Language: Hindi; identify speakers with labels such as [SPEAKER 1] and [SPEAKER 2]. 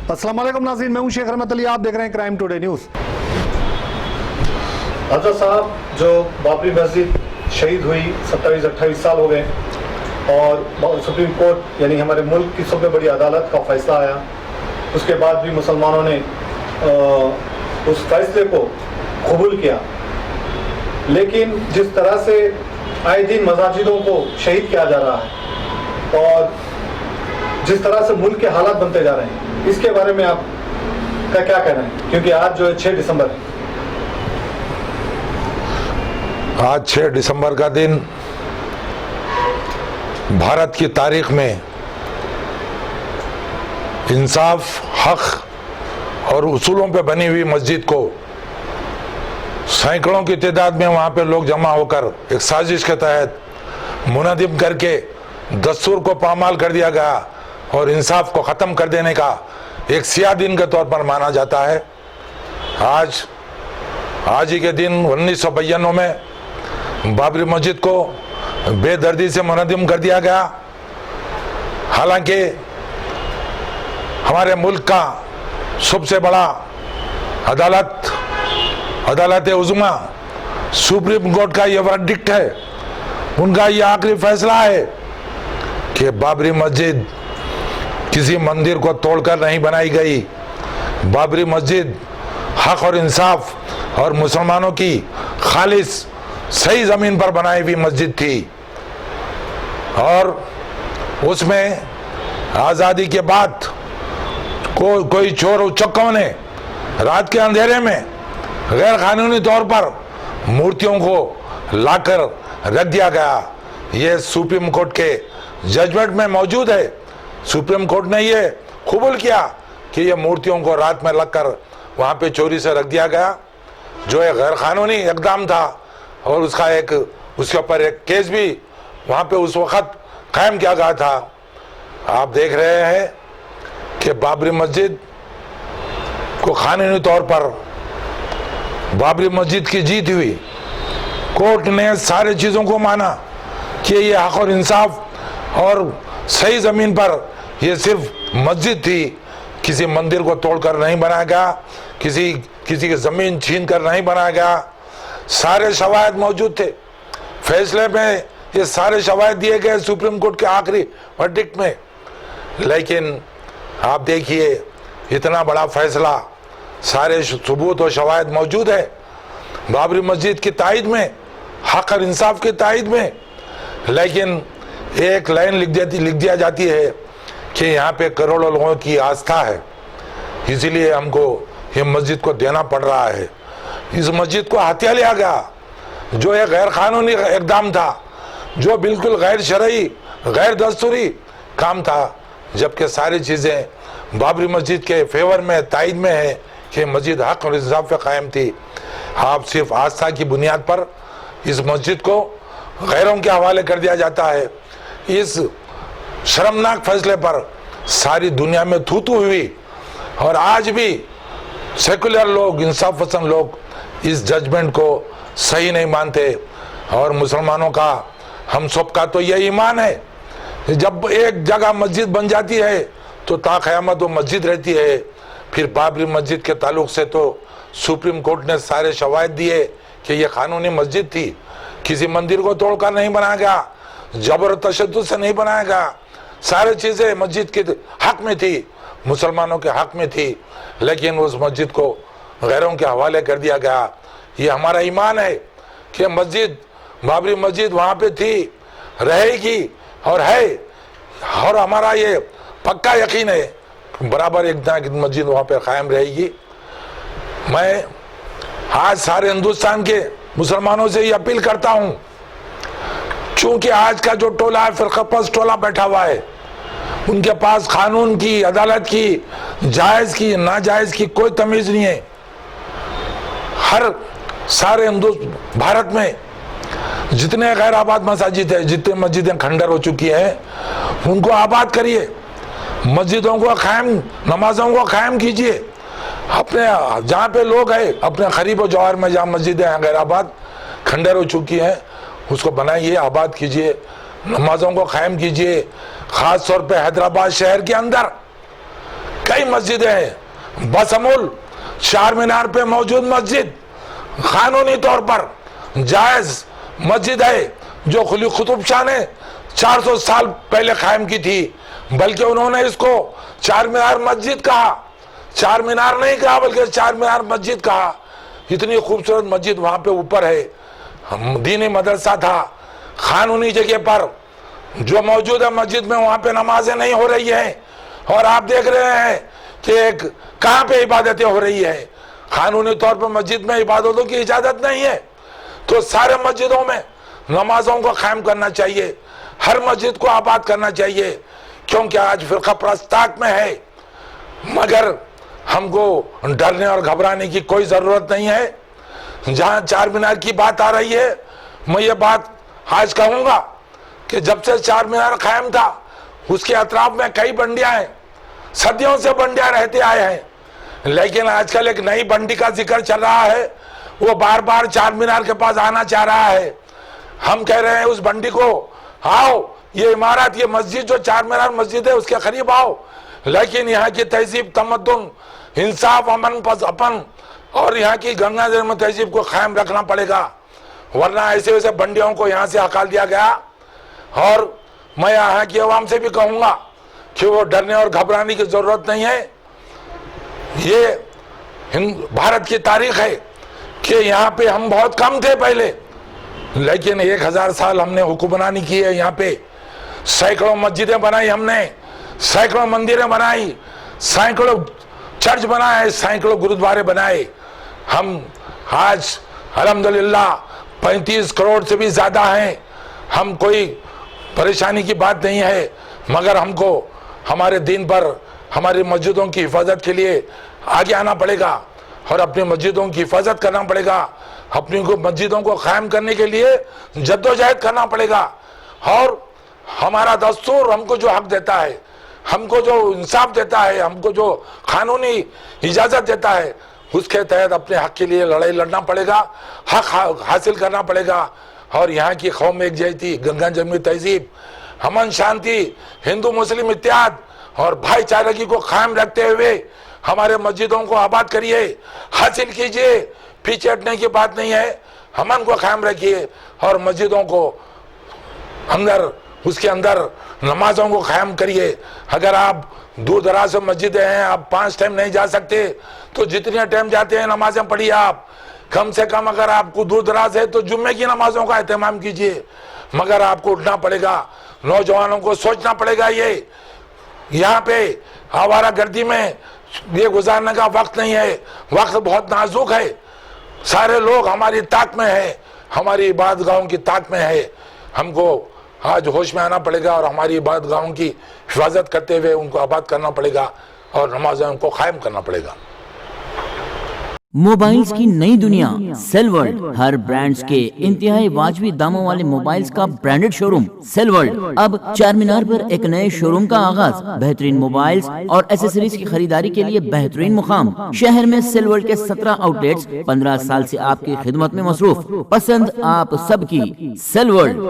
[SPEAKER 1] अस्सलाम वालेकुम नाज़रीन, मैं हूं शेख रहमत अली, आप देख रहे हैं क्राइम टुडे न्यूज़।
[SPEAKER 2] हज़रत साहब जो बाबरी मस्जिद शहीद हुई 27-28 साल हो गए और सुप्रीम कोर्ट यानी हमारे मुल्क की सबसे बड़ी अदालत का फैसला आया, उसके बाद भी मुसलमानों ने उस फैसले को कबूल किया। लेकिन जिस तरह से आए दिन मसाजिदों को शहीद किया जा रहा है और जिस तरह से मुल्क के हालात बनते जा रहे हैं, इसके बारे में आप का क्या कहना है? क्योंकि आज जो 6 दिसंबर है,
[SPEAKER 3] आज 6 दिसंबर का दिन भारत की तारीख में इंसाफ, हक और उसूलों पे बनी हुई मस्जिद को सैकड़ों की तादाद में वहां पे लोग जमा होकर एक साजिश के तहत मुनदिम करके दस्तूर को पामाल कर दिया गया और इंसाफ को ख़त्म कर देने का एक सियाह दिन के तौर पर माना जाता है। आज ही के दिन 1992 में बाबरी मस्जिद को बेदर्दी से मुनदिम कर दिया गया। हालांकि हमारे मुल्क का सबसे बड़ा अदालत उज़्मा सुप्रीम कोर्ट का ये वर्डिक्ट है, उनका ये आखिरी फैसला है कि बाबरी मस्जिद किसी मंदिर को तोड़कर नहीं बनाई गई। बाबरी मस्जिद हक और इंसाफ और मुसलमानों की खालिस सही ज़मीन पर बनाई हुई मस्जिद थी और उसमें आज़ादी के बाद कोई चोर उचक्कों ने रात के अंधेरे में गैर कानूनी तौर पर मूर्तियों को लाकर रख दिया गया। ये सुप्रीम कोर्ट के जजमेंट में मौजूद है। सुप्रीम कोर्ट ने ये कबूल किया कि ये मूर्तियों को रात में लगकर वहाँ पे चोरी से रख दिया गया, जो एक गैर कानूनी इक़दाम था और उसके ऊपर एक केस भी वहाँ पे उस वक़्त कायम किया गया था। आप देख रहे हैं कि बाबरी मस्जिद को कानूनी तौर पर बाबरी मस्जिद की जीत हुई। कोर्ट ने सारे चीज़ों को माना कि ये हक और इंसाफ और सही ज़मीन पर ये सिर्फ मस्जिद थी, किसी मंदिर को तोड़कर नहीं बनाया गया, किसी की ज़मीन छीन कर नहीं बनाया गया। सारे शवाहिद मौजूद थे। फैसले में ये सारे शवाहिद दिए गए सुप्रीम कोर्ट के आखिरी वर्डिक्ट में। लेकिन आप देखिए, इतना बड़ा फैसला, सारे सबूत और शवाहिद मौजूद है बाबरी मस्जिद की तायद में, हक और इंसाफ की तायद में, लेकिन एक लाइन लिख दिया जाती है कि यहाँ पे करोड़ों लोगों की आस्था है, इसीलिए हमको ये मस्जिद को देना पड़ रहा है। इस मस्जिद को हत्या लिया गया, जो एक गैर कानूनी इक़दाम था, जो बिल्कुल गैर शरई, गैर दस्तूरी काम था, जबकि सारी चीज़ें बाबरी मस्जिद के फेवर में, तायद में है कि मस्जिद हक और इंसाफ पे कायम थी। आप सिर्फ आस्था की बुनियाद पर इस मस्जिद को गैरों के हवाले कर दिया जाता है। इस शर्मनाक फैसले पर सारी दुनिया में थू थू हुई और आज भी सेकुलर लोग, इंसाफ पसंद लोग इस जजमेंट को सही नहीं मानते। और मुसलमानों का, हम सब का तो यही ईमान है, जब एक जगह मस्जिद बन जाती है तो ता क़यामत वो मस्जिद रहती है। फिर बाबरी मस्जिद के ताल्लुक से तो सुप्रीम कोर्ट ने सारे शवाहिद दिए कि ये कानूनी मस्जिद थी, किसी मंदिर को तोड़कर नहीं बनाया गया, जबर तशद्दुद से नहीं बनाया गया, सारी चीज़ें मस्जिद के हक में थी, मुसलमानों के हक में थी, लेकिन उस मस्जिद को गैरों के हवाले कर दिया गया। ये हमारा ईमान है कि मस्जिद, बाबरी मस्जिद वहाँ पे थी, रहेगी और है, और हमारा ये पक्का यकीन है बराबर एक मस्जिद वहाँ पे कायम रहेगी। मैं आज सारे हिंदुस्तान के मुसलमानों से ये अपील करता हूँ, चूंकि आज का जो टोला है, फिरकापरस्त टोला बैठा हुआ है, उनके पास कानून की, अदालत की, जायज़ की, नाजायज़ की कोई तमीज़ नहीं है। सारे भारत में जितने गैर आबाद मसाजिद है, जितने मस्जिदें खंडर हो चुकी हैं, उनको आबाद करिए, मस्जिदों को कायम, नमाजों को कायम कीजिए। अपने जहाँ पे लोग हैं, अपने करीब व जवार में जहाँ मस्जिदें हैं गैर आबाद, खंडर हो चुकी हैं, उसको बनाइए, आबाद कीजिए, नमाजों को कायम कीजिए। ख़ास तौर पे हैदराबाद शहर के अंदर कई मस्जिदें हैं। बसमुल चार मीनार पे मौजूद मस्जिद कानूनी तौर पर जायज मस्जिद है, जो कुली कुतुब शाह ने 400 साल पहले कायम की थी, बल्कि उन्होंने इसको चार मीनार मस्जिद कहा, चार मीनार नहीं कहा बल्कि चार मीनार मस्जिद कहा। इतनी खूबसूरत मस्जिद वहां पे ऊपर है, दीनी मदरसा था, कानूनी जगह पर जो मौजूद है मस्जिद में, वहां पे नमाजें नहीं हो रही है और आप देख रहे हैं कि कहां पे इबादतें हो रही है। कानूनी तौर पर मस्जिद में इबादतों की इजाजत नहीं है, तो सारे मस्जिदों में नमाजों को कायम करना चाहिए, हर मस्जिद को आबाद करना चाहिए, क्योंकि आज फिरका प्रस्ताक में है। मगर हमको डरने और घबराने की कोई जरूरत नहीं है। जहां चार मीनार की बात आ रही है, मैं ये बात आज कहूंगा कि जब से चार मीनार कायम था उसके अतराफ में कई बंडियां हैं, सदियों से बंडियां रहते आए हैं, लेकिन आजकल एक नई बंडी का जिक्र चल रहा है, वो बार बार चार मीनार के पास आना चाह रहा है। हम कह रहे हैं उस बंडी को, आओ ये इमारत, ये मस्जिद जो चार मीनार मस्जिद है उसके करीब आओ, लेकिन यहाँ की तहजीब, तमद्दुन, इंसाफ, अमन, अपन और यहाँ की गंगा जमुना तहजीब को कायम रखना पड़ेगा, वरना ऐसे वैसे बंडियों को यहाँ से हकाल दिया गया। और मैं यहाँ की आवाम से भी कहूँगा कि वो डरने और घबराने की जरूरत नहीं है। ये भारत की तारीख है कि यहाँ पे हम बहुत कम थे पहले, लेकिन 1000 साल हमने हुक्मरानी की है। यहाँ पे सैकड़ों मस्जिदें बनाई हमने, सैकड़ों मंदिरें बनाई, सैकड़ों चर्च बनाए, सैकड़ों गुरुद्वारे बनाए। हम आज अल्हम्दुलिल्लाह 35 करोड़ से भी ज्यादा हैं। हम कोई परेशानी की बात नहीं है, मगर हमको हमारे दीन पर, हमारी मस्जिदों की हिफाजत के लिए आगे आना पड़ेगा और अपनी मस्जिदों की हिफाजत करना पड़ेगा, अपनी मस्जिदों को कायम करने के लिए जद्दोजहद करना पड़ेगा। और हमारा दस्तूर हमको जो हक देता है, हमको जो इंसाफ देता है, हमको जो कानूनी इजाजत देता है, उसके तहत अपने हक के लिए लड़ाई लड़ना पड़ेगा, हक हासिल करना पड़ेगा। और यहाँ की कौम एक जैसी, गंगा जमुनी तहजीब, अमन शांति, हिंदू मुस्लिम इत्तेहाद और भाईचारगी को कायम रखते हुए हमारे मस्जिदों को आबाद करिए, हासिल कीजिए। पीछे हटने की बात नहीं है, अमन को कायम रखिए और मस्जिदों को अंदर, उसके अंदर नमाजों को कायम करिए। अगर आप दूर दराज से मस्जिदें हैं, आप 5 टाइम नहीं जा सकते, तो जितने टाइम जाते हैं नमाजें पढ़िए। आप कम से कम, अगर आपको दूर दराज है तो जुम्मे की नमाजों का एहतमाम कीजिए। मगर आपको उठना पड़ेगा, नौजवानों को सोचना पड़ेगा, ये यहाँ पे आवारागर्दी में ये गुजारने का वक्त नहीं है, वक्त बहुत नाजुक है। सारे लोग हमारी ताक में है, हमारी इबादतगाहों की ताक में है। हमको आज होश में आना पड़ेगा और हमारी इबादतगाहों की हिफाजत करते हुए उनको आबाद करना पड़ेगा और नमाज़ों को कायम करना पड़ेगा।
[SPEAKER 4] मोबाइल्स की नई दुनिया सेलवर्ल्ड, हर ब्रांड्स के इंतहाई वाजबी दामों वाले मोबाइल्स का ब्रांडेड शोरूम सेलवर्ल्ड। अब चार मीनार पर एक नए शोरूम का आगाज। बेहतरीन मोबाइल्स और एसेसरीज की खरीदारी के लिए बेहतरीन मुकाम। शहर में सेलवर्ल्ड के 17 आउटलेट्स 15 साल से आपकी खिदमत में मसरूफ। पसंद आप सबकी सेलवर्ल्ड।